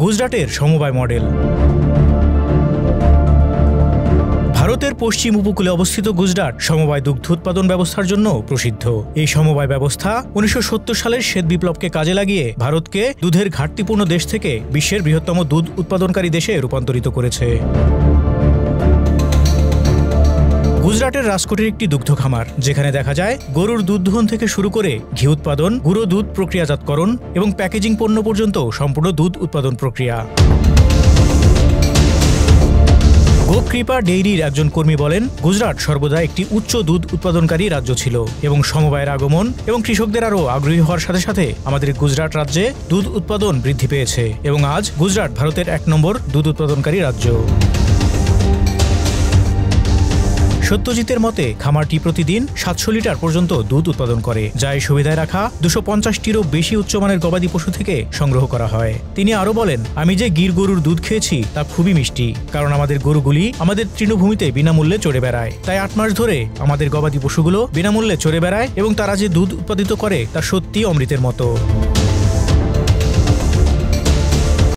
গুজরাটের সমবায় মডেল। ভারতের পশ্চিম উপকূলে অবস্থিত গুজরাট সমবায় দুগ্ধ উৎপাদন ব্যবস্থার জন্য প্রসিদ্ধ। এই সমবায় ব্যবস্থা 1970 সালের শ্বেত বিপ্লবকে কাজে লাগিয়ে ভারতকে দুধের ঘাটতিপূর্ণ দেশ থেকে বিশ্বের বৃহত্তম দুধ উৎপাদনকারী দেশে রূপান্তরিত করেছে। গুজরাটের রাজকোটের একটি দুগ্ধ খামার, যেখানে দেখা যায় গরুর দুধ দোহন থেকে শুরু করে ঘি উৎপাদন, গুঁড়ো দুধ প্রক্রিয়াজাতকরণ এবং প্যাকেজিং পণ্য পর্যন্ত সম্পূর্ণ দুধ উৎপাদন প্রক্রিয়া। গোকৃপা ডেইরির একজন কর্মী বলেন, গুজরাট সর্বদা একটি উচ্চ দুধ উৎপাদনকারী রাজ্য ছিল এবং সমবায়ের আগমন এবং কৃষকদের আরও আগ্রহী হওয়ার সাথে সাথে আমাদের গুজরাট রাজ্যে দুধ উৎপাদন বৃদ্ধি পেয়েছে এবং আজ গুজরাট ভারতের 1 নম্বর দুধ উৎপাদনকারী রাজ্য। সত্যজিতের মতে খামারটি প্রতিদিন 700 লিটার পর্যন্ত দুধ উৎপাদন করে, যা এই সুবিধায় রাখা 250টিরও বেশি উচ্চমানের গবাদি পশু থেকে সংগ্রহ করা হয়। তিনি আরও বলেন, আমি যে গির গরুর দুধ খেয়েছি তা খুবই মিষ্টি, কারণ আমাদের গরুগুলি আমাদের তৃণভূমিতে বিনামূল্যে চড়ে বেড়ায়। তাই 8 মাস ধরে আমাদের গবাদি পশুগুলো বিনামূল্যে চড়ে বেড়ায় এবং তারা যে দুধ উৎপাদিত করে তা সত্যি অমৃতের মতো।